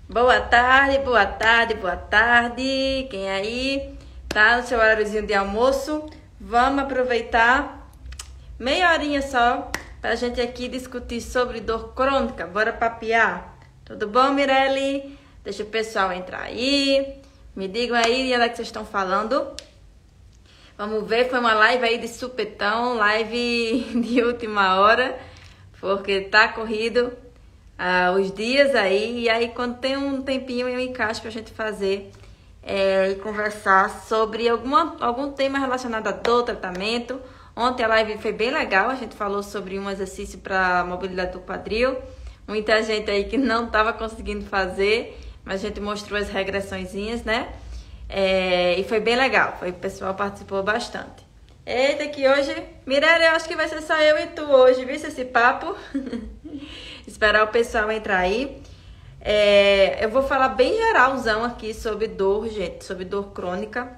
Boa tarde, boa tarde, boa tarde. Quem aí tá no seu horáriozinho de almoço? Vamos aproveitar meia horinha só pra gente aqui discutir sobre dor crônica. Bora papear? Tudo bom, Mirelle? Deixa o pessoal entrar aí. Me digam aí de onde é que vocês estão falando. Vamos ver, foi uma live aí de supetão, live de última hora, porque tá corrido os dias aí, e aí quando tem um tempinho eu encaixo pra gente fazer e conversar sobre algum tema relacionado a dor, tratamento. Ontem a live foi bem legal, a gente falou sobre um exercício para mobilidade do quadril. Muita gente aí que não estava conseguindo fazer, mas a gente mostrou as regressõezinhas, né? E foi bem legal, o pessoal participou bastante. Eita, que hoje, Mirelle, eu acho que vai ser só eu e tu hoje, viu esse papo? Esperar o pessoal entrar aí. Eu vou falar bem geralzão aqui sobre dor, gente, sobre dor crônica,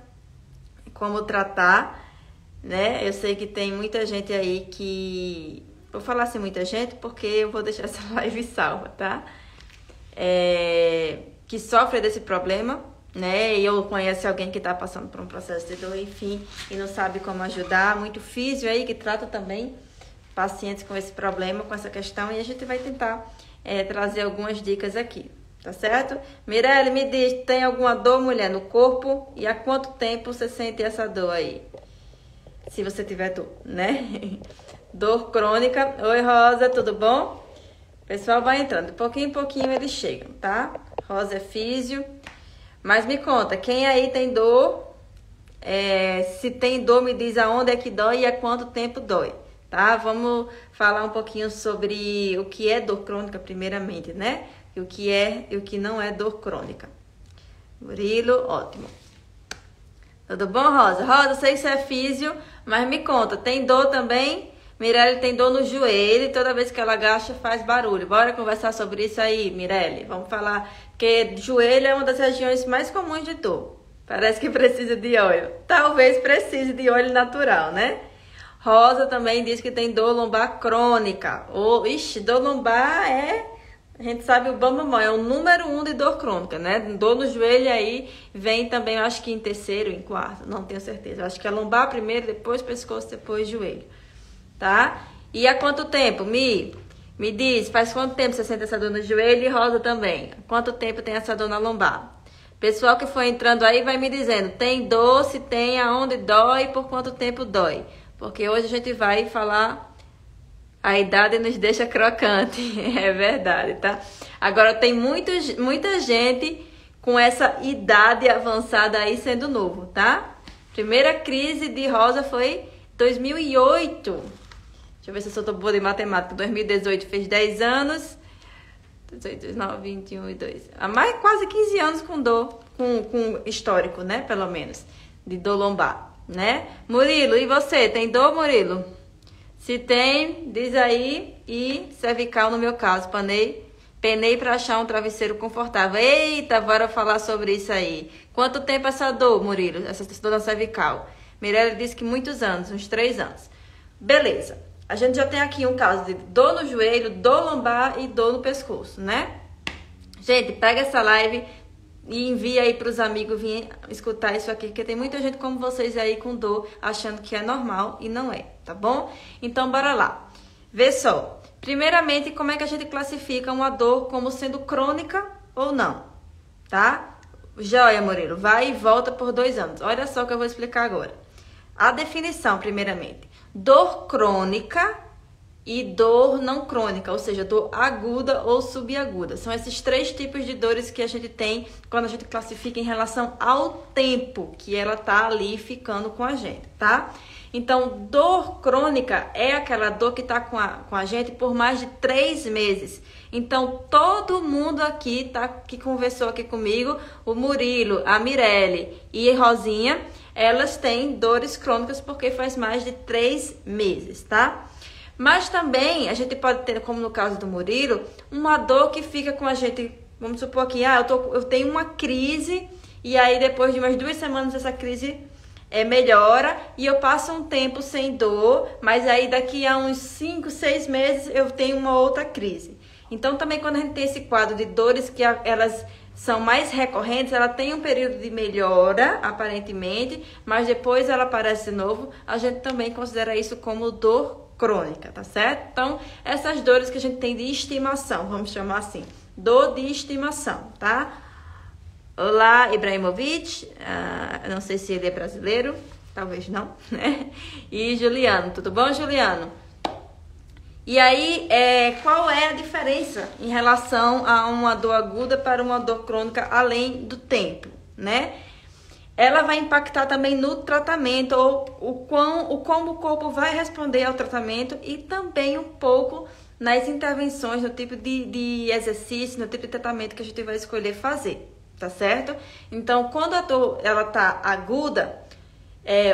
como tratar, né? Eu sei que tem muita gente aí que... Vou falar assim muita gente porque eu vou deixar essa live salva, tá? Que sofre desse problema, né? E eu conheço alguém que tá passando por um processo de dor, enfim, e não sabe como ajudar. Muito físio aí que trata também pacientes com esse problema, com essa questão, e a gente vai tentar trazer algumas dicas aqui, tá certo? Mirelle, me diz, tem alguma dor, mulher, no corpo? E há quanto tempo você sente essa dor aí? Se você tiver dor, né? Dor crônica. Oi, Rosa, tudo bom? O pessoal vai entrando, de pouquinho em pouquinho eles chegam, tá? Rosa é físio. Mas me conta, quem aí tem dor? Se tem dor, me diz aonde é que dói e há quanto tempo dói. Tá? Vamos falar um pouquinho sobre o que é dor crônica primeiramente, né? E o que é e o que não é dor crônica. Murilo, ótimo. Tudo bom, Rosa? Rosa, sei que você é físio, mas me conta, tem dor também? Mirelle tem dor no joelho e toda vez que ela agacha faz barulho. Bora conversar sobre isso aí, Mirelle. Vamos falar que joelho é uma das regiões mais comuns de dor. Parece que precisa de óleo. Talvez precise de óleo natural, né? Rosa também diz que tem dor lombar crônica. Dor lombar a gente sabe o bambamão, é o número 1 de dor crônica, né? Dor no joelho aí vem também, eu acho que em terceiro, em quarto, não tenho certeza. Eu acho que é lombar primeiro, depois pescoço, depois joelho, tá? E há quanto tempo? Me diz, faz quanto tempo você sente essa dor no joelho? E Rosa também. Quanto tempo tem essa dor na lombar? Pessoal que foi entrando aí vai me dizendo, tem dor, se tem, aonde dói e por quanto tempo dói? Porque hoje a gente vai falar, a idade nos deixa crocante, é verdade, tá? Agora tem muita gente com essa idade avançada aí sendo novo, tá? Primeira crise de Rosa foi 2008. Deixa eu ver se eu sou boa de matemática. 2018 fez 10 anos. 18, 19, 21 e 2. Há mais quase 15 anos com dor, com histórico, né? Pelo menos, de dor lombar. Né? Murilo, e você? Tem dor, Murilo? Se tem, diz aí. E cervical no meu caso. Penei para achar um travesseiro confortável. Eita, bora falar sobre isso aí. Quanto tempo essa dor, Murilo? Essa dor na cervical? Mirelle disse que muitos anos, uns 3 anos. Beleza. A gente já tem aqui um caso de dor no joelho, dor lombar e dor no pescoço, né? Gente, pega essa live e envia aí para os amigos virem escutar isso aqui, porque tem muita gente como vocês aí com dor, achando que é normal e não é, tá bom? Então, bora lá. Vê só. Primeiramente, como é que a gente classifica uma dor como sendo crônica ou não, tá? Joia, Murilo. Vai e volta por 2 anos. Olha só o que eu vou explicar agora. A definição, primeiramente. Dor crônica e dor não crônica, ou seja, dor aguda ou subaguda. São esses 3 tipos de dores que a gente tem quando a gente classifica em relação ao tempo que ela tá ali ficando com a gente, tá? Então, dor crônica é aquela dor que tá com a gente por mais de 3 meses. Então, todo mundo aqui que conversou aqui comigo, o Murilo, a Mirelle e a Rosinha, elas têm dores crônicas porque faz mais de 3 meses, tá? Mas também a gente pode ter, como no caso do Murilo, uma dor que fica com a gente, vamos supor que eu tenho uma crise e aí depois de umas 2 semanas essa crise melhora e eu passo um tempo sem dor, mas aí daqui a uns 5, 6 meses eu tenho uma outra crise. Então, também quando a gente tem esse quadro de dores que elas são mais recorrentes, ela tem um período de melhora, aparentemente, mas depois ela aparece de novo, a gente também considera isso como dor crônica, tá certo? Então, essas dores que a gente tem de estimação, vamos chamar assim, dor de estimação, tá? Olá, Ibrahimovic, não sei se ele é brasileiro, talvez não, né? E Juliano, tudo bom, Juliano? E aí, qual é a diferença em relação a uma dor aguda para uma dor crônica além do tempo, né? Ela vai impactar também no tratamento, ou como o corpo vai responder ao tratamento e também um pouco nas intervenções, no tipo de exercício, no tipo de tratamento que a gente vai escolher fazer, tá certo? Então, quando a dor ela tá aguda,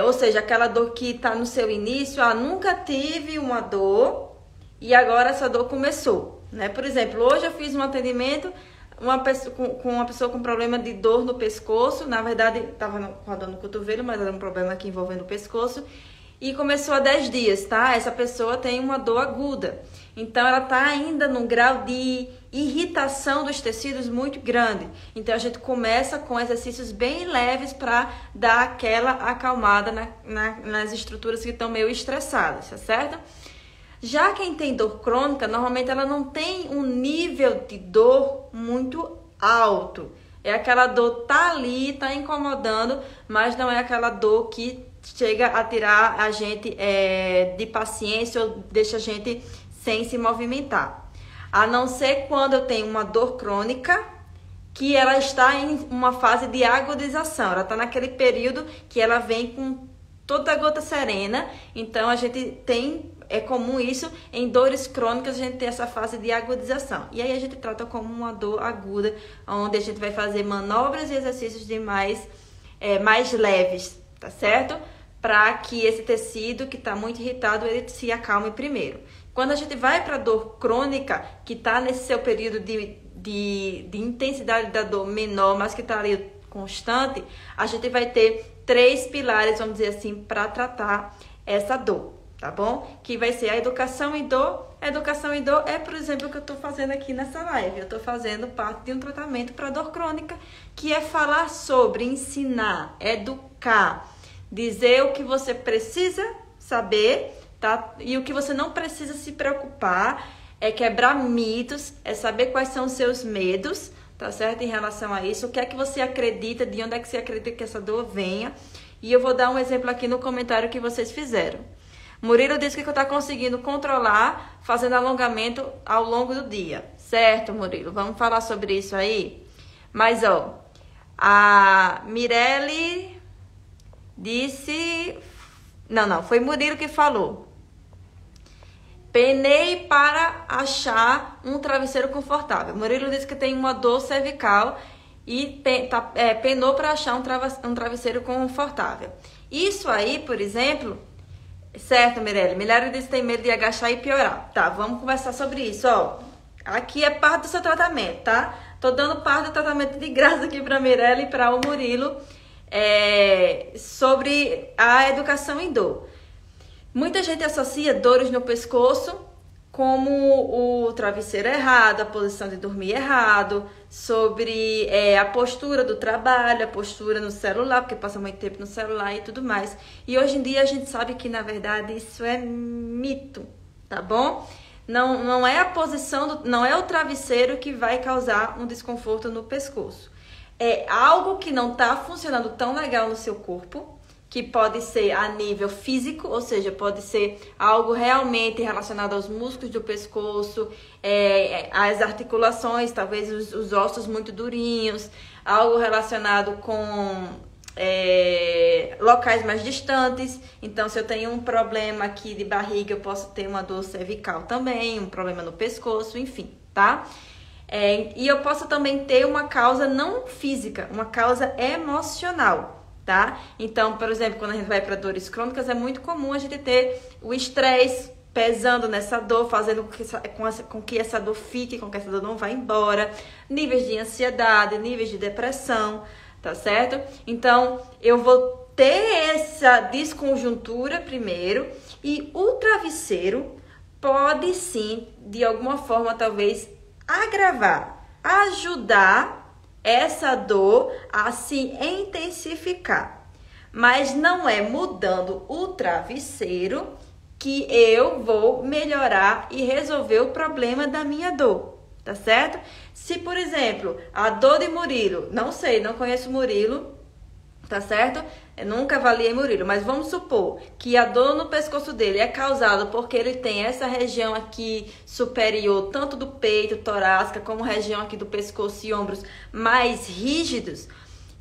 ou seja, aquela dor que tá no seu início, nunca tive uma dor e agora essa dor começou, né? Por exemplo, hoje eu fiz um atendimento com uma pessoa com problema de dor no pescoço, na verdade estava com a dor no cotovelo, mas era um problema aqui envolvendo o pescoço, e começou há 10 dias, tá? Essa pessoa tem uma dor aguda, então ela está ainda num grau de irritação dos tecidos muito grande, então a gente começa com exercícios bem leves para dar aquela acalmada nas estruturas que estão meio estressadas, tá certo? Já quem tem dor crônica, normalmente ela não tem um nível de dor muito alto. É aquela dor tá ali, tá incomodando, mas não é aquela dor que chega a tirar a gente de paciência ou deixa a gente sem se movimentar. A não ser quando eu tenho uma dor crônica, que ela está em uma fase de agudização. Ela está naquele período que ela vem com toda a gota serena, então a gente tem... É comum isso, em dores crônicas a gente tem essa fase de agudização. E aí a gente trata como uma dor aguda, onde a gente vai fazer manobras e exercícios de mais leves, tá certo? Para que esse tecido que está muito irritado, ele se acalme primeiro. Quando a gente vai para a dor crônica, que está nesse seu período de intensidade da dor menor, mas que está ali constante, a gente vai ter 3 pilares, vamos dizer assim, para tratar essa dor. Tá bom? Que vai ser a educação em dor. A educação em dor é, por exemplo, o que eu tô fazendo aqui nessa live. Eu tô fazendo parte de um tratamento para dor crônica, que é falar sobre, ensinar, educar, dizer o que você precisa saber, tá? E o que você não precisa se preocupar, é quebrar mitos, é saber quais são os seus medos, tá certo? Em relação a isso, o que é que você acredita, de onde é que você acredita que essa dor venha. E eu vou dar um exemplo aqui no comentário que vocês fizeram. Murilo disse que está conseguindo controlar fazendo alongamento ao longo do dia. Certo, Murilo? Vamos falar sobre isso aí? Mas, a Mirelle disse... Não, foi Murilo que falou. Penei para achar um travesseiro confortável. Murilo disse que tem uma dor cervical e penou para achar um travesseiro confortável. Isso aí, por exemplo... Certo, Mirelle. Mirelle disse que tem medo de agachar e piorar. Tá, vamos conversar sobre isso, Aqui é parte do seu tratamento, tá? Tô dando parte do tratamento de graça aqui pra Mirelle e para o Murilo sobre a educação em dor. Muita gente associa dores no pescoço como o travesseiro errado, a posição de dormir errado, sobre a postura do trabalho, a postura no celular, porque passa muito tempo no celular e tudo mais. E hoje em dia a gente sabe que, na verdade, isso é mito, tá bom? Não é a posição, não é o travesseiro que vai causar um desconforto no pescoço. É algo que não está funcionando tão legal no seu corpo, que pode ser a nível físico, ou seja, pode ser algo realmente relacionado aos músculos do pescoço, às articulações, talvez os ossos muito durinhos, algo relacionado com locais mais distantes. Então, se eu tenho um problema aqui de barriga, eu posso ter uma dor cervical também, um problema no pescoço, enfim, tá? E eu posso também ter uma causa não física, uma causa emocional. Tá? Então, por exemplo, quando a gente vai para dores crônicas, é muito comum a gente ter o estresse pesando nessa dor, fazendo com que essa dor fique, com que essa dor não vá embora, níveis de ansiedade, níveis de depressão, tá certo? Então, eu vou ter essa desconjuntura primeiro, e o travesseiro pode sim, de alguma forma, talvez agravar, ajudar essa dor a se intensificar. Mas não é mudando o travesseiro que eu vou melhorar e resolver o problema da minha dor, tá certo? Se, por exemplo, a dor de Murilo, não sei, não conheço Murilo, tá certo? Eu nunca avaliei Murilo, mas vamos supor que a dor no pescoço dele é causada porque ele tem essa região aqui superior, tanto do peito, torácica, como região aqui do pescoço e ombros mais rígidos,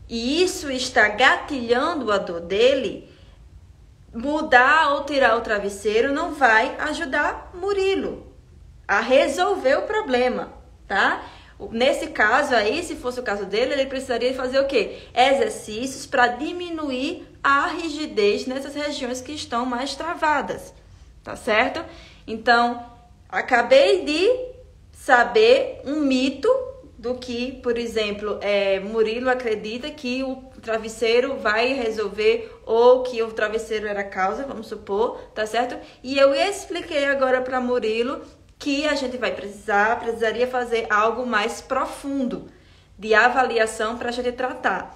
e isso está gatilhando a dor dele. Mudar ou tirar o travesseiro não vai ajudar Murilo a resolver o problema, tá? Nesse caso aí, se fosse o caso dele, ele precisaria fazer o quê? Exercícios para diminuir a rigidez nessas regiões que estão mais travadas, tá certo? Então, acabei de saber um mito do que, por exemplo, Murilo acredita que o travesseiro vai resolver ou que o travesseiro era a causa, vamos supor, tá certo? E eu expliquei agora para Murilo que a gente precisaria fazer algo mais profundo de avaliação para a gente tratar.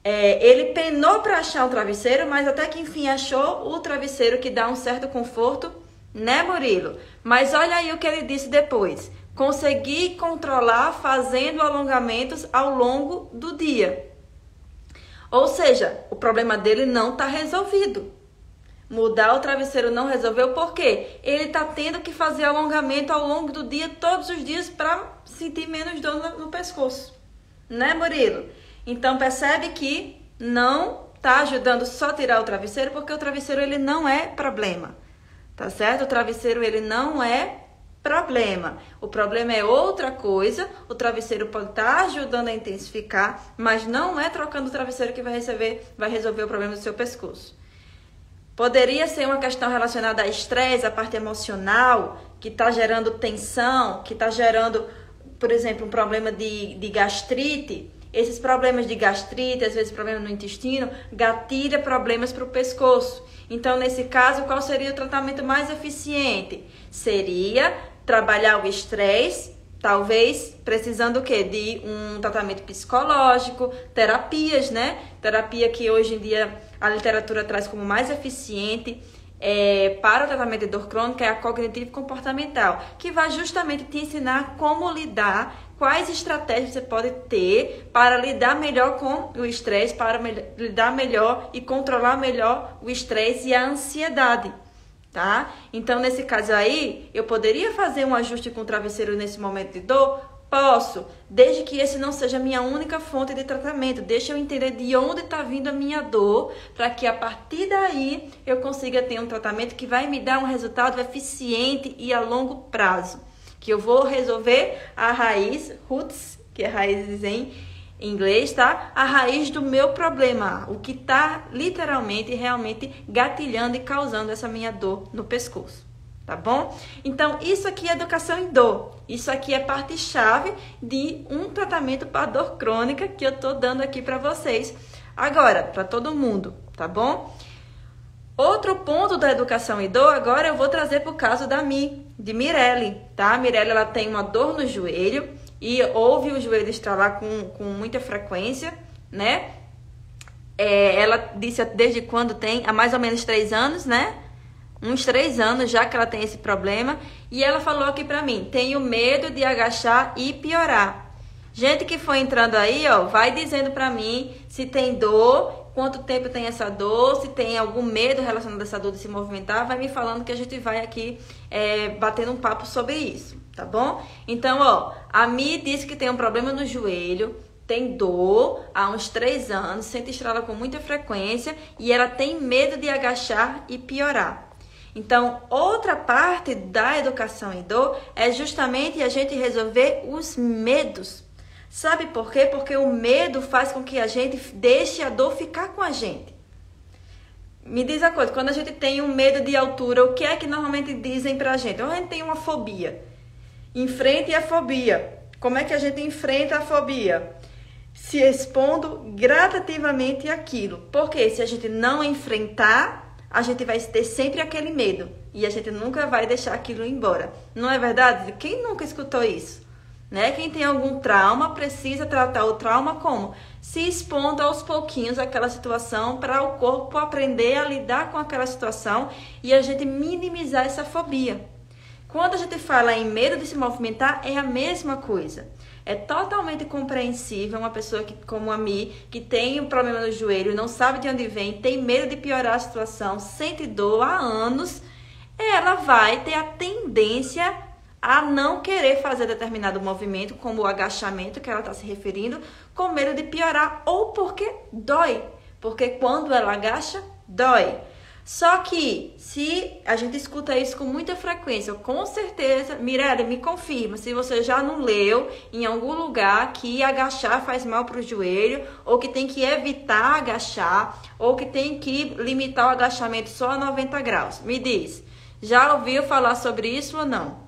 Ele penou para achar um travesseiro, mas até que enfim achou o travesseiro que dá um certo conforto, né, Murilo? Mas olha aí o que ele disse depois. Consegui controlar fazendo alongamentos ao longo do dia. Ou seja, o problema dele não está resolvido. Mudar o travesseiro não resolveu, por quê? Ele está tendo que fazer alongamento ao longo do dia, todos os dias, para sentir menos dor no pescoço. Né, Murilo? Então, percebe que não está ajudando só tirar o travesseiro, porque o travesseiro ele não é problema. Tá certo? O travesseiro ele não é problema. O problema é outra coisa. O travesseiro pode estar ajudando a intensificar, mas não é trocando o travesseiro que vai resolver o problema do seu pescoço. Poderia ser uma questão relacionada a estresse, a parte emocional, que está gerando tensão, que está gerando, por exemplo, um problema de gastrite. Esses problemas de gastrite, às vezes problema no intestino, gatilha problemas para o pescoço. Então, nesse caso, qual seria o tratamento mais eficiente? Seria trabalhar o estresse, talvez precisando o quê? De um tratamento psicológico, terapias, né? Terapia que hoje em dia a literatura traz como mais eficiente para o tratamento de dor crônica é a cognitivo-comportamental, que vai justamente te ensinar como lidar, quais estratégias você pode ter para lidar melhor com o estresse, para lidar melhor e controlar melhor o estresse e a ansiedade. Tá? Então, nesse caso aí, eu poderia fazer um ajuste com o travesseiro nesse momento de dor? Posso, desde que esse não seja a minha única fonte de tratamento. Deixa eu entender de onde está vindo a minha dor, para que a partir daí eu consiga ter um tratamento que vai me dar um resultado eficiente e a longo prazo. Que eu vou resolver a raiz, roots, que é raízes em inglês, tá? A raiz do meu problema, o que está literalmente, realmente gatilhando e causando essa minha dor no pescoço, tá bom? Então, isso aqui é educação em dor. Isso aqui é parte-chave de um tratamento para dor crônica que eu tô dando aqui para vocês agora, para todo mundo, tá bom? Outro ponto da educação em dor, agora eu vou trazer para o caso de Mirelle, tá? A Mirelle, ela tem uma dor no joelho e ouve o joelho estralar com muita frequência, né? Ela disse desde quando tem, há mais ou menos 3 anos, né? Uns 3 anos já que ela tem esse problema. E ela falou aqui pra mim, tenho medo de agachar e piorar. Gente que foi entrando aí, ó, vai dizendo pra mim se tem dor, quanto tempo tem essa dor, se tem algum medo relacionado a essa dor de se movimentar, vai me falando que a gente vai aqui batendo um papo sobre isso, tá bom? Então, ó, a Mi disse que tem um problema no joelho, tem dor há uns 3 anos, sente estrala com muita frequência e ela tem medo de agachar e piorar. Então, outra parte da educação em dor é justamente a gente resolver os medos. Sabe por quê? Porque o medo faz com que a gente deixe a dor ficar com a gente. Me diz a coisa, quando a gente tem um medo de altura, o que é que normalmente dizem pra gente? Ou a gente tem uma fobia. Enfrente a fobia. Como é que a gente enfrenta a fobia? Se expondo gradativamente àquilo. Porque se a gente não enfrentar, a gente vai ter sempre aquele medo. E a gente nunca vai deixar aquilo embora. Não é verdade? Quem nunca escutou isso? né? Quem tem algum trauma precisa tratar o trauma como? Se expondo aos pouquinhos àquela situação para o corpo aprender a lidar com aquela situação e a gente minimizar essa fobia. Quando a gente fala em medo de se movimentar, é a mesma coisa. É totalmente compreensível uma pessoa como a Mi, que tem um problema no joelho, não sabe de onde vem, tem medo de piorar a situação, sente dor há anos, ela vai ter a tendência a não querer fazer determinado movimento, como o agachamento que ela está se referindo, com medo de piorar ou porque dói. Porque quando ela agacha, dói. Só que, se a gente escuta isso com muita frequência, com certeza, Mirelle, me confirma, se você já não leu em algum lugar que agachar faz mal para o joelho, ou que tem que evitar agachar, ou que tem que limitar o agachamento só a 90 graus. Me diz, já ouviu falar sobre isso ou não?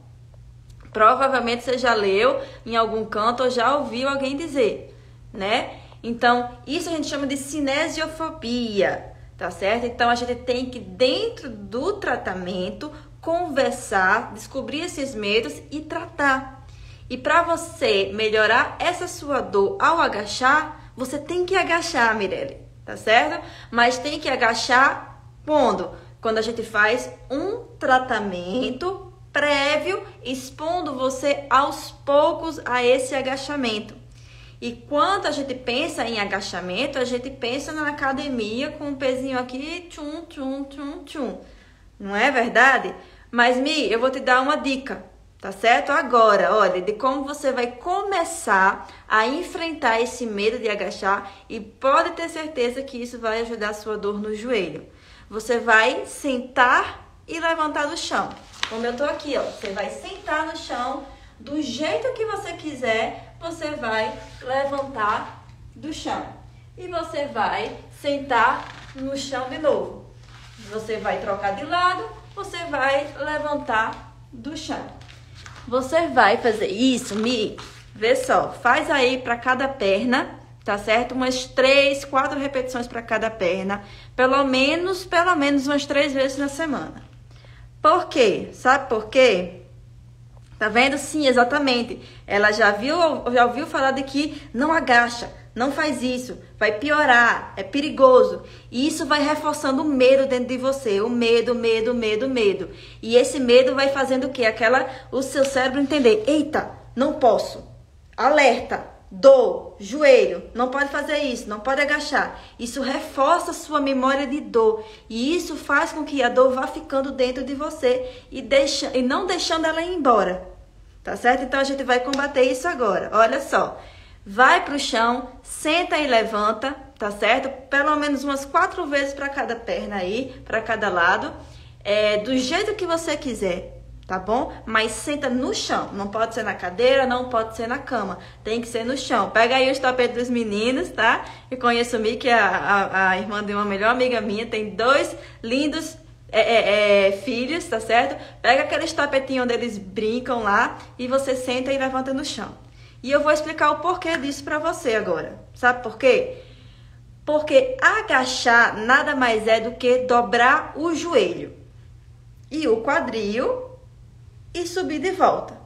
Provavelmente você já leu em algum canto ou já ouviu alguém dizer, né? Então, isso a gente chama de cinesiofobia, tá certo? Então, a gente tem que, dentro do tratamento, conversar, descobrir esses medos e tratar. E para você melhorar essa sua dor ao agachar, você tem que agachar, Mirelle, tá certo? Mas tem que agachar quando? Quando a gente faz um tratamento prévio, expondo você aos poucos a esse agachamento. E quando a gente pensa em agachamento, a gente pensa na academia com um pezinho aqui, tchum, tchum, tchum, tchum. Não é verdade? Mas, Mi, eu vou te dar uma dica, tá certo? Agora, olha, de como você vai começar a enfrentar esse medo de agachar e pode ter certeza que isso vai ajudar a sua dor no joelho. Você vai sentar e levantar do chão. Como eu tô aqui, ó, você vai sentar no chão, do jeito que você quiser, você vai levantar do chão. E você vai sentar no chão de novo. Você vai trocar de lado, você vai levantar do chão. Você vai fazer isso, Mi, vê só, faz aí para cada perna, tá certo? Umas 3, 4 repetições para cada perna, pelo menos umas 3 vezes na semana. Por quê? Sabe por quê? Tá vendo? Sim, exatamente. Ela já ouviu falar de que não agacha, não faz isso, vai piorar, é perigoso. E isso vai reforçando o medo dentro de você, o medo. E esse medo vai fazendo o quê? O seu cérebro entender, eita, não posso, alerta. Dor, joelho, não pode fazer isso, não pode agachar. Isso reforça a sua memória de dor. E isso faz com que a dor vá ficando dentro de você e não deixando ela ir embora. Tá certo? Então, a gente vai combater isso agora. Olha só. Vai pro chão, senta e levanta, tá certo? Pelo menos umas 4 vezes para cada perna aí, para cada lado. Do jeito que você quiser. Tá bom? Mas senta no chão. Não pode ser na cadeira, não pode ser na cama. Tem que ser no chão. Pega aí os tapetes dos meninos, tá? Eu conheço o Mi, que é a irmã de uma melhor amiga minha. Tem 2 lindos filhos, tá certo? Pega aqueles tapetinhos onde eles brincam lá e você senta e levanta no chão. E eu vou explicar o porquê disso pra você agora. Sabe por quê? Porque agachar nada mais é do que dobrar o joelho e o quadril e subir de volta.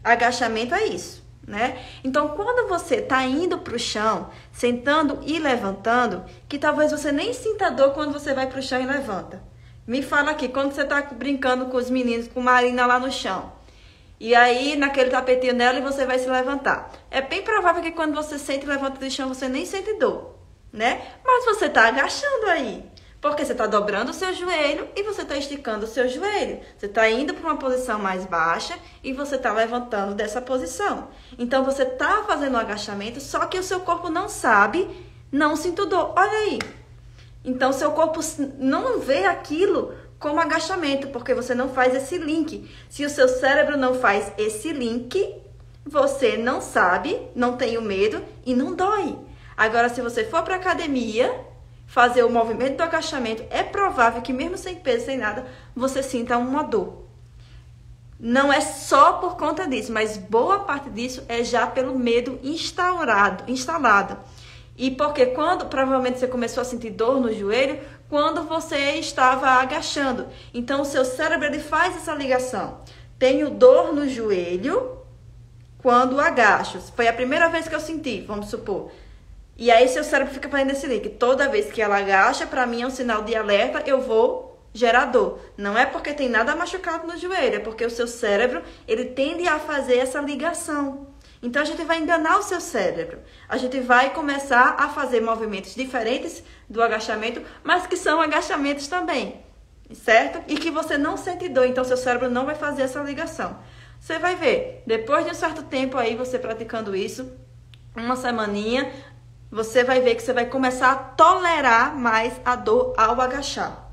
Agachamento é isso, né? Então, quando você está indo para o chão, sentando e levantando, que talvez você nem sinta dor quando você vai para o chão e levanta. Me fala aqui, quando você está brincando com os meninos, com Marina lá no chão, e aí naquele tapetinho dela e você vai se levantar. É bem provável que quando você senta e levanta do chão, você nem sente dor, né? Mas você está agachando aí. Porque você está dobrando o seu joelho e você está esticando o seu joelho. Você está indo para uma posição mais baixa e você está levantando dessa posição. Então, você está fazendo um agachamento, só que o seu corpo não sabe, não sinto dor. Olha aí. Então, seu corpo não vê aquilo como agachamento, porque você não faz esse link. Se o seu cérebro não faz esse link, você não sabe, não tem o medo e não dói. Agora, se você for para a academia fazer o movimento do agachamento, é provável que mesmo sem peso, sem nada, você sinta uma dor. Não é só por conta disso, mas boa parte disso é já pelo medo instalado. E porque provavelmente você começou a sentir dor no joelho, quando você estava agachando. Então, o seu cérebro ele faz essa ligação. Tenho dor no joelho quando agacho. Foi a primeira vez que eu senti, vamos supor. E aí seu cérebro fica fazendo esse link. Toda vez que ela agacha, para mim é um sinal de alerta, eu vou gerar dor. Não é porque tem nada machucado no joelho, é porque o seu cérebro, ele tende a fazer essa ligação. Então a gente vai enganar o seu cérebro. A gente vai começar a fazer movimentos diferentes do agachamento, mas que são agachamentos também, certo? E que você não sente dor, então seu cérebro não vai fazer essa ligação. Você vai ver, depois de um certo tempo aí, você praticando isso, uma semaninha, você vai ver que você vai começar a tolerar mais a dor ao agachar.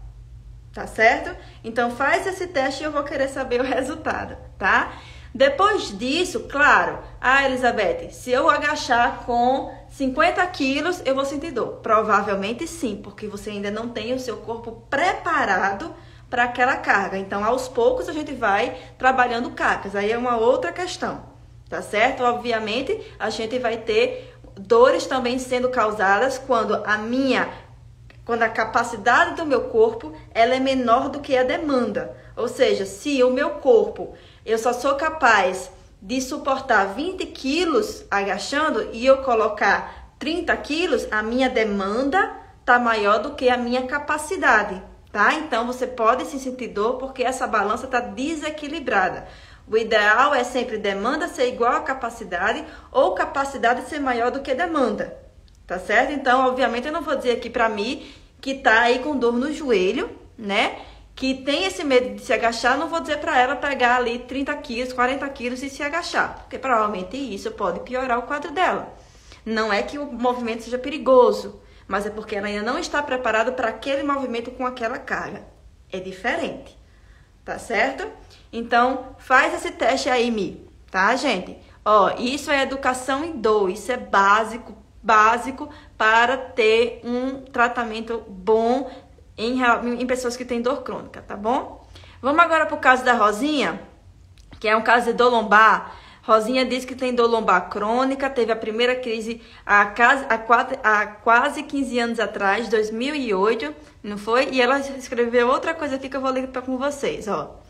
Tá certo? Então faz esse teste e eu vou querer saber o resultado, tá? Depois disso, claro, Elizabeth, se eu agachar com 50 quilos, eu vou sentir dor. Provavelmente sim, porque você ainda não tem o seu corpo preparado para aquela carga. Então, aos poucos, a gente vai trabalhando cargas. Aí é uma outra questão, tá certo? Obviamente, a gente vai ter dores também sendo causadas quando a capacidade do meu corpo ela é menor do que a demanda. Ou seja, se o meu corpo, eu só sou capaz de suportar 20 quilos agachando e eu colocar 30 quilos, a minha demanda está maior do que a minha capacidade, tá? Então, você pode se sentir dor porque essa balança está desequilibrada. O ideal é sempre demanda ser igual à capacidade ou capacidade ser maior do que demanda, tá certo? Então, obviamente, eu não vou dizer aqui pra mim que tá aí com dor no joelho, né? Que tem esse medo de se agachar, não vou dizer pra ela pegar ali 30 quilos, 40 quilos e se agachar, porque provavelmente isso pode piorar o quadro dela. Não é que o movimento seja perigoso, mas é porque ela ainda não está preparada para aquele movimento com aquela carga. É diferente, tá certo? Então, faz esse teste aí, Mi, tá, gente? Ó, isso é educação em dor, isso é básico para ter um tratamento bom em pessoas que têm dor crônica, tá bom? Vamos agora pro caso da Rosinha, que é um caso de dor lombar. Rosinha diz que tem dor lombar crônica, teve a primeira crise há quase 15 anos atrás, 2008, não foi? E ela escreveu outra coisa aqui que eu vou ler com vocês, ó.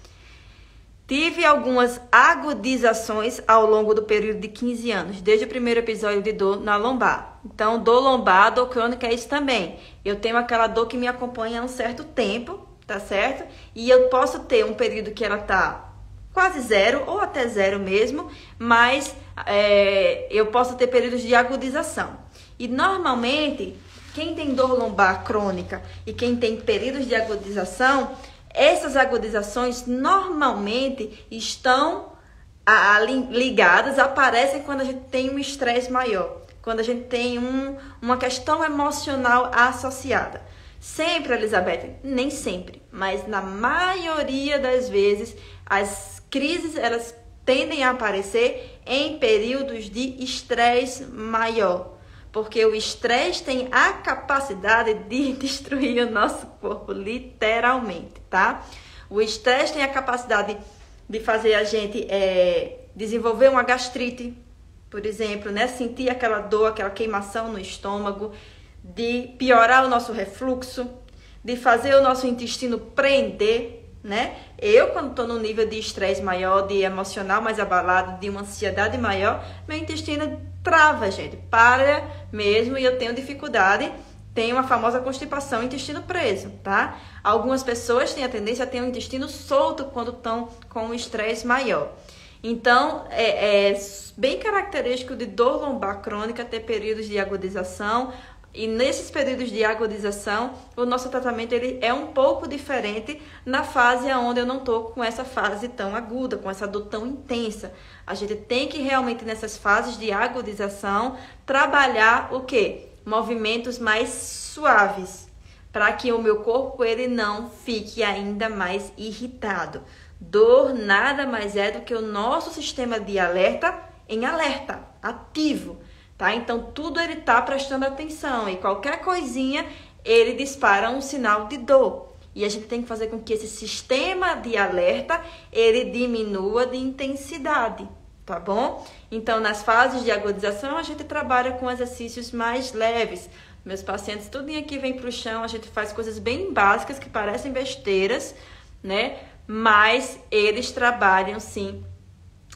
Tive algumas agudizações ao longo do período de 15 anos, desde o primeiro episódio de dor na lombar. Então, dor lombar, dor crônica é isso também. Eu tenho aquela dor que me acompanha há um certo tempo, tá certo? E eu posso ter um período que ela tá quase zero, ou até zero mesmo, mas eu posso ter períodos de agudização. E normalmente, quem tem dor lombar crônica e quem tem períodos de agudização, essas agudizações normalmente estão ligadas, aparecem quando a gente tem um estresse maior, quando a gente tem uma questão emocional associada. Sempre, Elizabeth, nem sempre, mas na maioria das vezes, as crises elas tendem a aparecer em períodos de estresse maior. Porque o estresse tem a capacidade de destruir o nosso corpo, literalmente, tá? O estresse tem a capacidade de fazer a gente desenvolver uma gastrite, por exemplo, né? Sentir aquela dor, aquela queimação no estômago, de piorar o nosso refluxo, de fazer o nosso intestino prender, né? Eu, quando estou no nível de estresse maior, de emocional mais abalado, de uma ansiedade maior, meu intestino trava, gente, para mesmo, e eu tenho dificuldade, tenho a famosa constipação, intestino preso, tá? Algumas pessoas têm a tendência a ter um intestino solto quando estão com um estresse maior. Então, é bem característico de dor lombar crônica ter períodos de agudização, e nesses períodos de agudização, o nosso tratamento ele é um pouco diferente na fase onde eu não estou com essa fase tão aguda, com essa dor tão intensa. A gente tem que realmente, nessas fases de agudização, trabalhar o quê? Movimentos mais suaves, para que o meu corpo ele não fique ainda mais irritado. Dor nada mais é do que o nosso sistema de alerta em alerta, ativo. Tá? Então, tudo ele tá prestando atenção e qualquer coisinha ele dispara um sinal de dor. E a gente tem que fazer com que esse sistema de alerta ele diminua de intensidade, tá bom? Então, nas fases de agudização, a gente trabalha com exercícios mais leves. Meus pacientes, tudinho aqui vem pro chão, a gente faz coisas bem básicas que parecem besteiras, né? Mas eles trabalham, sim,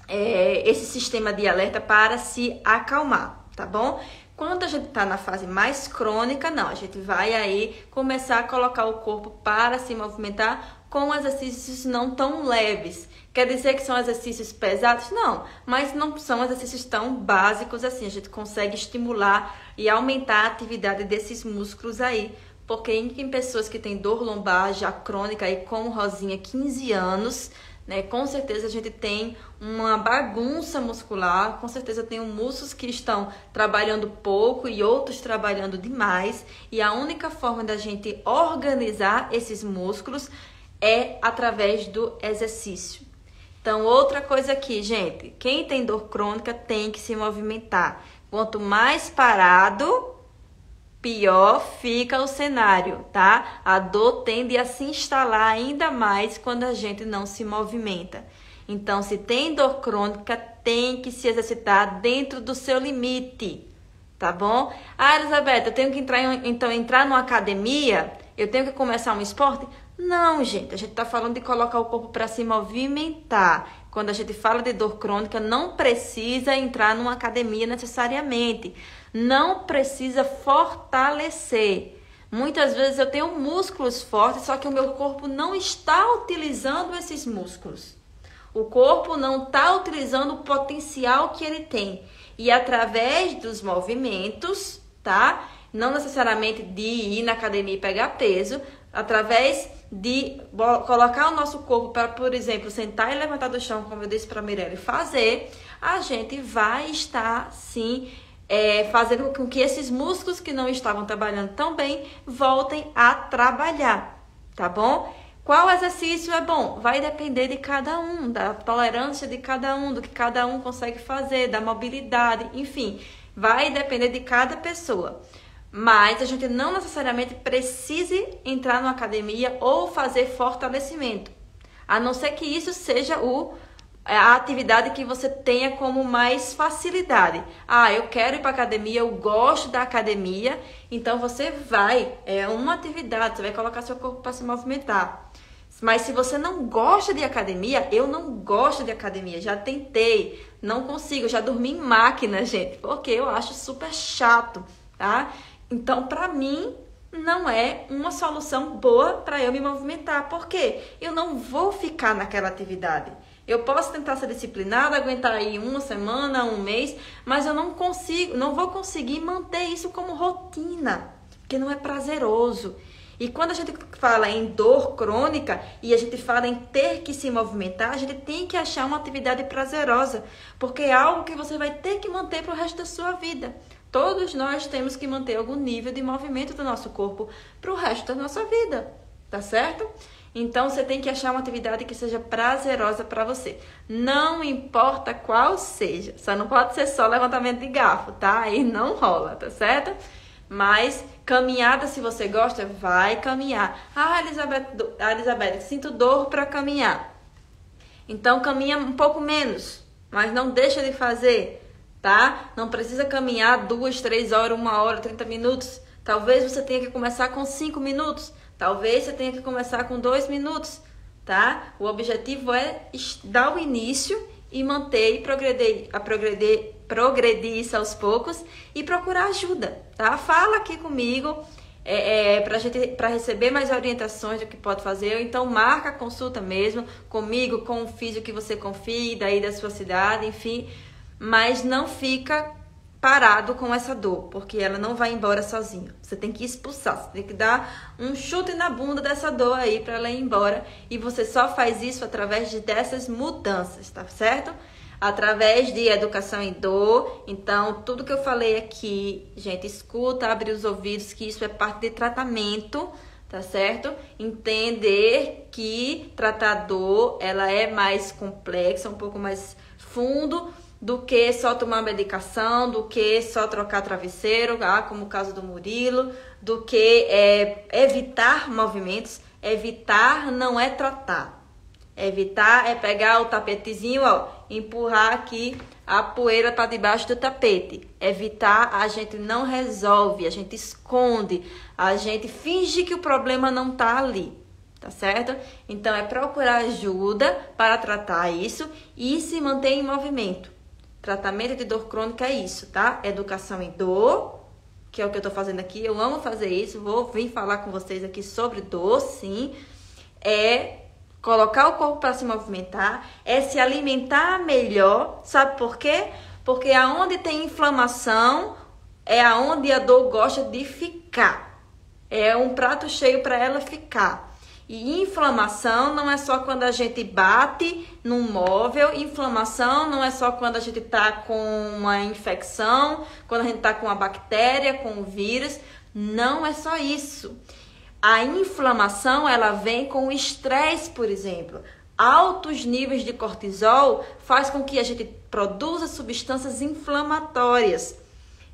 esse sistema de alerta para se acalmar, tá bom? Quando a gente está na fase mais crônica, não, a gente vai aí começar a colocar o corpo para se movimentar com exercícios não tão leves. Quer dizer que são exercícios pesados? Não, mas não são exercícios tão básicos assim. A gente consegue estimular e aumentar a atividade desses músculos aí. Porque em pessoas que têm dor lombar já crônica, aí, como Rosinha, 15 anos, né, com certeza a gente tem uma bagunça muscular, com certeza tem músculos que estão trabalhando pouco e outros trabalhando demais. E a única forma da gente organizar esses músculos é através do exercício. Então, outra coisa aqui, gente, quem tem dor crônica tem que se movimentar. Quanto mais parado, pior fica o cenário, tá? A dor tende a se instalar ainda mais quando a gente não se movimenta. Então, se tem dor crônica, tem que se exercitar dentro do seu limite, tá bom? Ah, Elizabeth, eu tenho que entrar numa academia? Eu tenho que começar um esporte? Não, gente, a gente está falando de colocar o corpo para se movimentar. Quando a gente fala de dor crônica, não precisa entrar numa academia necessariamente. Não precisa fortalecer. Muitas vezes eu tenho músculos fortes, só que o meu corpo não está utilizando esses músculos. O corpo não está utilizando o potencial que ele tem. E através dos movimentos, tá? Não necessariamente de ir na academia e pegar peso, através de colocar o nosso corpo para, por exemplo, sentar e levantar do chão, como eu disse para a Mirelle fazer, a gente vai estar, sim, fazendo com que esses músculos que não estavam trabalhando tão bem voltem a trabalhar, tá bom? Qual exercício é bom? Vai depender de cada um, da tolerância de cada um, do que cada um consegue fazer, da mobilidade, enfim, vai depender de cada pessoa. Mas a gente não necessariamente precise entrar numa academia ou fazer fortalecimento. A não ser que isso seja a atividade que você tenha como mais facilidade. Ah, eu quero ir para academia, eu gosto da academia. Então você vai, é uma atividade, você vai colocar seu corpo para se movimentar. Mas se você não gosta de academia, eu não gosto de academia, já tentei, não consigo, já dormi em máquina, gente, porque eu acho super chato, tá? Então, para mim, não é uma solução boa para eu me movimentar. Por quê? Eu não vou ficar naquela atividade. Eu posso tentar ser disciplinada, aguentar aí uma semana, um mês, mas eu não vou conseguir manter isso como rotina, porque não é prazeroso. E quando a gente fala em dor crônica e a gente fala em ter que se movimentar, a gente tem que achar uma atividade prazerosa, porque é algo que você vai ter que manter para o resto da sua vida. Todos nós temos que manter algum nível de movimento do nosso corpo para o resto da nossa vida, tá certo? Então, você tem que achar uma atividade que seja prazerosa para você. Não importa qual seja, só não pode ser só levantamento de garfo, tá? Aí não rola, tá certo? Mas caminhada, se você gosta, vai caminhar. Ah, Elizabeth, sinto dor para caminhar. Então, caminha um pouco menos, mas não deixa de fazer, tá? Não precisa caminhar 2, 3 horas, 1 hora, 30 minutos. Talvez você tenha que começar com 5 minutos. Talvez você tenha que começar com 2 minutos, tá? O objetivo é dar o início e manter e progredir isso aos poucos e procurar ajuda, tá? Fala aqui comigo para receber mais orientações do que pode fazer, ou então marca a consulta mesmo comigo, com um físio que você confie, daí da sua cidade, enfim, mas não fica parado com essa dor, porque ela não vai embora sozinha. Você tem que expulsar, você tem que dar um chute na bunda dessa dor aí para ela ir embora, e você só faz isso através dessas mudanças, tá certo? Através de educação em dor. Então, tudo que eu falei aqui, gente, escuta, abre os ouvidos, que isso é parte de tratamento, tá certo? Entender que tratar dor, ela é mais complexa, um pouco mais fundo, do que só tomar medicação, do que só trocar travesseiro, como o caso do Murilo, do que evitar movimentos. Evitar não é tratar. Evitar é pegar o tapetezinho, empurrar aqui a poeira para debaixo do tapete. Evitar, a gente não resolve, a gente esconde, a gente finge que o problema não está ali, tá certo? Então, é procurar ajuda para tratar isso e se manter em movimento. Tratamento de dor crônica é isso, tá? Educação em dor, que é o que eu tô fazendo aqui. Eu amo fazer isso, vou vir falar com vocês aqui sobre dor, sim. É colocar o corpo para se movimentar, é se alimentar melhor. Sabe por quê? Porque aonde tem inflamação é aonde a dor gosta de ficar. É um prato cheio para ela ficar. E inflamação não é só quando a gente bate num móvel, inflamação não é só quando a gente está com uma infecção, quando a gente está com uma bactéria, com um vírus, não é só isso. A inflamação, ela vem com o estresse, por exemplo. Altos níveis de cortisol faz com que a gente produza substâncias inflamatórias.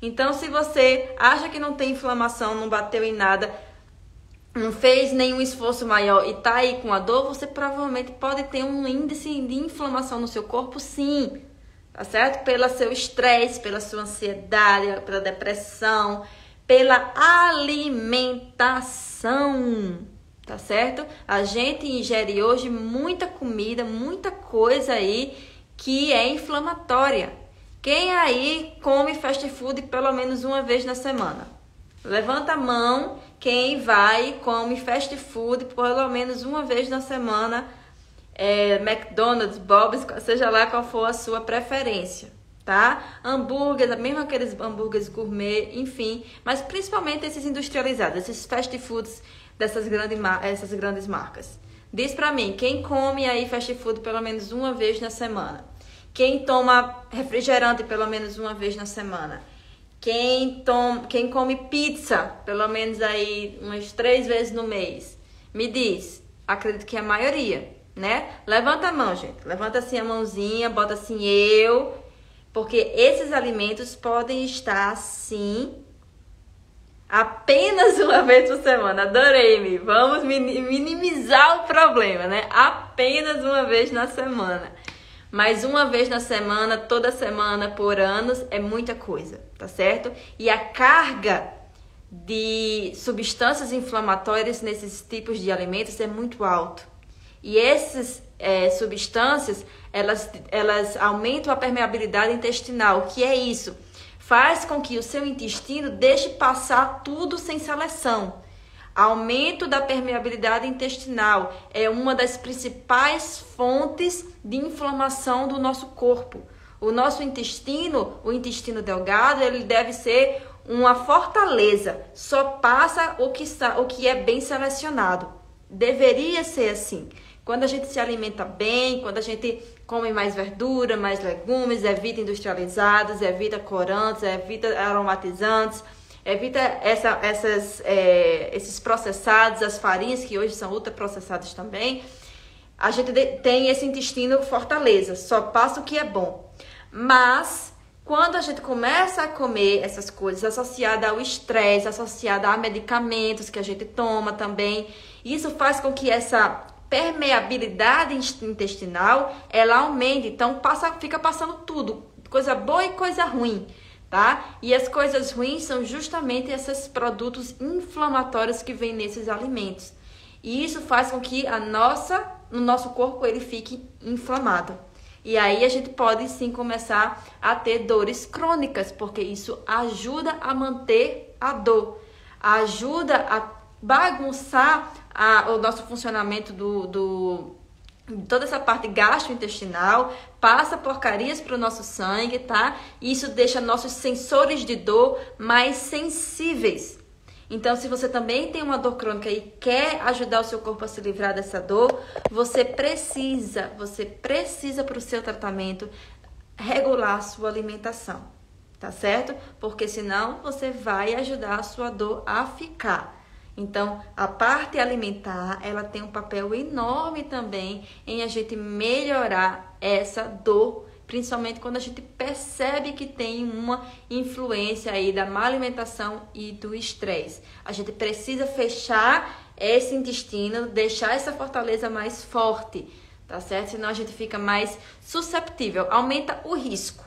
Então, se você acha que não tem inflamação, não bateu em nada, não fez nenhum esforço maior e tá aí com a dor, você provavelmente pode ter um índice de inflamação no seu corpo, sim, tá certo? Pelo seu estresse, pela sua ansiedade, pela depressão, pela alimentação, tá certo? A gente ingere hoje muita comida, muita coisa aí que é inflamatória. Quem aí come fast food pelo menos uma vez na semana? Levanta a mão quem vai e come fast food pelo menos uma vez na semana, McDonald's, Bob's, seja lá qual for a sua preferência, tá? Hambúrguer, mesmo aqueles hambúrgueres gourmet, enfim, mas principalmente esses industrializados, esses fast foods essas grandes marcas. Diz pra mim, quem come aí fast food pelo menos uma vez na semana? Quem toma refrigerante pelo menos uma vez na semana? Quem come pizza, pelo menos aí umas 3 vezes no mês? Me diz, acredito que é a maioria, né? Levanta a mão, gente. Levanta assim a mãozinha, bota assim eu. Porque esses alimentos podem estar, sim, apenas uma vez por semana. Adorei-me. Vamos minimizar o problema, né? Apenas uma vez na semana. Mas uma vez na semana, toda semana, por anos, é muita coisa, tá certo? E a carga de substâncias inflamatórias nesses tipos de alimentos é muito alto. E essas substâncias, elas aumentam a permeabilidade intestinal. O que é isso? Faz com que o seu intestino deixe passar tudo sem seleção. Aumento da permeabilidade intestinal é uma das principais fontes de inflamação do nosso corpo. O nosso intestino, o intestino delgado, ele deve ser uma fortaleza. Só passa o que é bem selecionado. Deveria ser assim. Quando a gente se alimenta bem, quando a gente come mais verdura, mais legumes, evita industrializados, evita corantes, evita aromatizantes, evita esses processados, as farinhas que hoje são ultraprocessadas também. A gente tem esse intestino fortaleza, só passa o que é bom. Mas quando a gente começa a comer essas coisas associadas ao estresse, associadas a medicamentos que a gente toma também, isso faz com que essa permeabilidade intestinal ela aumente. Então fica passando tudo, coisa boa e coisa ruim. Tá? E as coisas ruins são justamente esses produtos inflamatórios que vêm nesses alimentos. E isso faz com que no nosso corpo ele fique inflamado. E aí a gente pode sim começar a ter dores crônicas, porque isso ajuda a manter a dor, ajuda a bagunçar o nosso funcionamento toda essa parte gastrointestinal, passa porcarias para o nosso sangue, tá? E isso deixa nossos sensores de dor mais sensíveis. Então, se você também tem uma dor crônica e quer ajudar o seu corpo a se livrar dessa dor, você precisa para o seu tratamento regular a sua alimentação, tá certo? Porque senão você vai ajudar a sua dor a ficar. Então, a parte alimentar, ela tem um papel enorme também em a gente melhorar essa dor, principalmente quando a gente percebe que tem uma influência aí da má alimentação e do estresse. A gente precisa fechar esse intestino, deixar essa fortaleza mais forte, tá certo? Senão a gente fica mais susceptível, aumenta o risco.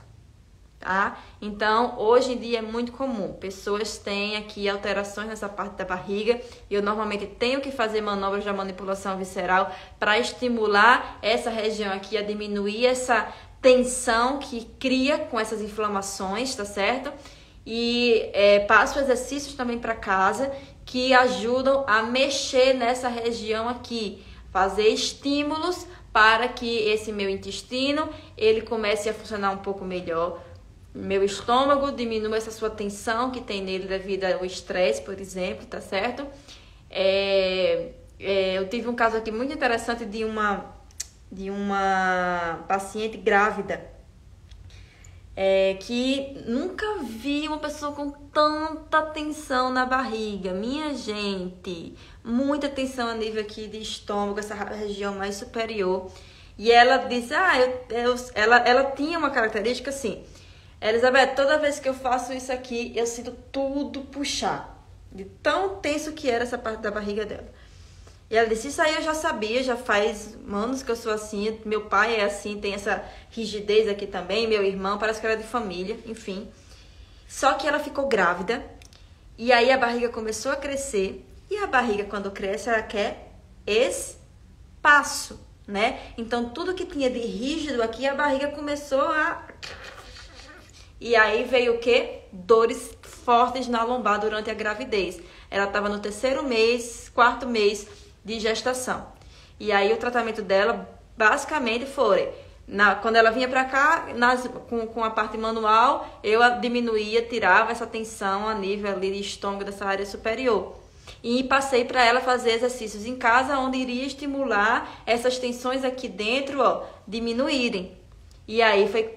tá? Então, hoje em dia é muito comum. Pessoas têm aqui alterações nessa parte da barriga e eu normalmente tenho que fazer manobras de manipulação visceral para estimular essa região aqui a diminuir essa tensão que cria com essas inflamações, tá certo? E passo exercícios também para casa que ajudam a mexer nessa região aqui, fazer estímulos para que esse meu intestino ele comece a funcionar um pouco melhor. Meu estômago diminua essa sua tensão que tem nele devido ao estresse, por exemplo, tá certo? Eu tive um caso aqui muito interessante de uma paciente grávida que nunca vi uma pessoa com tanta tensão na barriga. Minha gente, muita tensão a nível aqui de estômago, essa região mais superior. E ela disse, ela tinha uma característica assim, Elizabeth, toda vez que eu faço isso aqui, eu sinto tudo puxar. De tão tenso que era essa parte da barriga dela. E ela disse, isso aí eu já sabia, já faz anos que eu sou assim. Meu pai é assim, tem essa rigidez aqui também. Meu irmão, parece que era de família, enfim. Só que ela ficou grávida. E aí a barriga começou a crescer. E a barriga, quando cresce, ela quer espaço, né? Então, tudo que tinha de rígido aqui, a barriga começou a... E aí veio o quê? Dores fortes na lombar durante a gravidez. Ela estava no 4º mês de gestação. E aí o tratamento dela basicamente foi, quando ela vinha para cá, com a parte manual, eu diminuía, tirava essa tensão a nível ali de estômago dessa área superior. E passei para ela fazer exercícios em casa, onde iria estimular essas tensões aqui dentro, diminuírem. E aí foi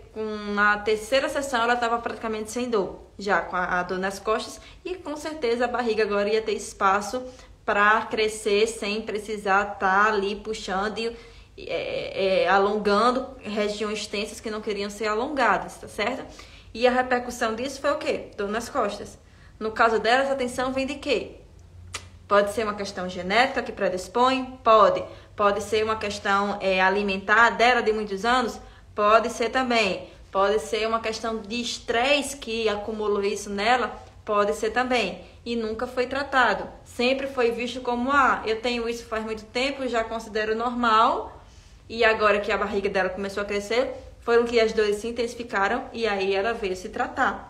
na 3ª sessão ela estava praticamente sem dor, já com a dor nas costas, e com certeza a barriga agora ia ter espaço para crescer sem precisar estar ali puxando e alongando regiões tensas que não queriam ser alongadas, tá certo? E a repercussão disso foi o quê? Dor nas costas. No caso dela, essa tensão vem de quê? Pode ser uma questão genética que predispõe? Pode. Pode ser uma questão alimentar dela de muitos anos? Pode ser também. Pode ser uma questão de estresse que acumulou isso nela? Pode ser também. E nunca foi tratado. Sempre foi visto como, eu tenho isso faz muito tempo, já considero normal. E agora que a barriga dela começou a crescer, foram que as dores se intensificaram e aí ela veio se tratar.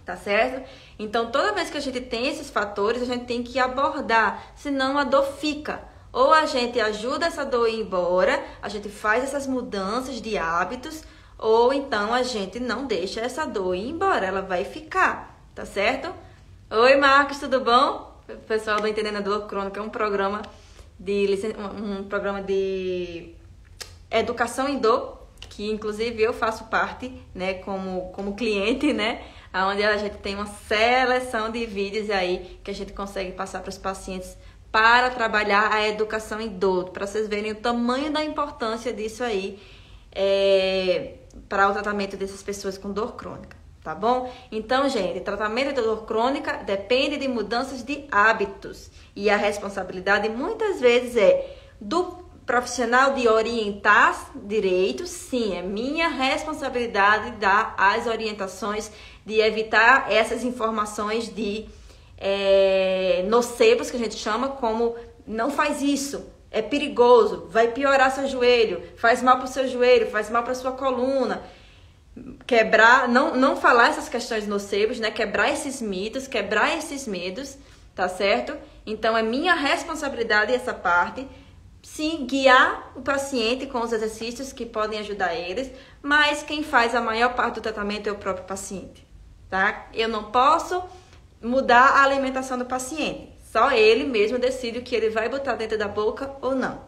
Tá certo? Então, toda vez que a gente tem esses fatores, a gente tem que abordar, senão a dor fica. Ou a gente ajuda essa dor a ir embora, a gente faz essas mudanças de hábitos, ou então a gente não deixa essa dor ir embora, ela vai ficar, tá certo? Oi, Marcos, tudo bom? O pessoal do Entendendo a Dor Crônica é um programa de educação em dor, que inclusive eu faço parte, né, como cliente, né, onde a gente tem uma seleção de vídeos aí que a gente consegue passar para os pacientes para trabalhar a educação em dor, para vocês verem o tamanho da importância disso aí para o tratamento dessas pessoas com dor crônica, tá bom? Então, gente, tratamento de dor crônica depende de mudanças de hábitos e a responsabilidade muitas vezes é do profissional de orientar direito, sim, é minha responsabilidade dar as orientações de evitar essas informações de nocebos, que a gente chama, como não faz isso, é perigoso, vai piorar seu joelho, faz mal para o seu joelho, faz mal para sua coluna. Quebrar, não falar essas questões nocebos, né? Quebrar esses mitos, quebrar esses medos, tá certo? Então, é minha responsabilidade essa parte, sim, guiar o paciente com os exercícios que podem ajudar eles, mas quem faz a maior parte do tratamento é o próprio paciente, tá? Eu não posso mudar a alimentação do paciente. Só ele mesmo decide o que ele vai botar dentro da boca ou não.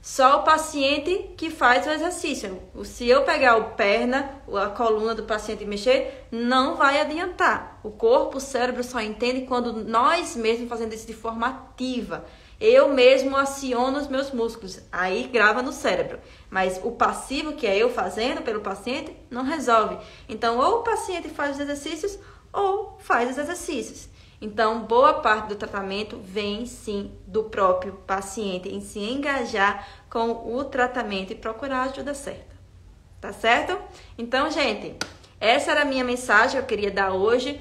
Só o paciente que faz o exercício. Se eu pegar a perna, a coluna do paciente e mexer, não vai adiantar. O corpo, o cérebro só entende quando nós mesmos fazemos isso de forma ativa. Eu mesmo aciono os meus músculos, aí grava no cérebro. Mas o passivo, que é eu fazendo pelo paciente, não resolve. Então, ou o paciente faz os exercícios, ou faz os exercícios. Então, boa parte do tratamento vem, sim, do próprio paciente em se engajar com o tratamento e procurar a ajuda certa. Tá certo? Então, gente, essa era a minha mensagem que eu queria dar hoje.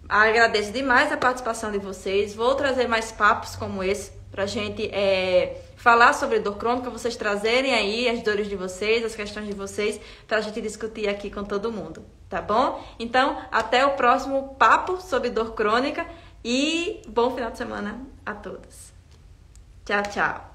Agradeço demais a participação de vocês. Vou trazer mais papos como esse pra gente falar sobre dor crônica, vocês trazerem aí as dores de vocês, as questões de vocês, pra gente discutir aqui com todo mundo, tá bom? Então, até o próximo papo sobre dor crônica e bom final de semana a todos. Tchau, tchau.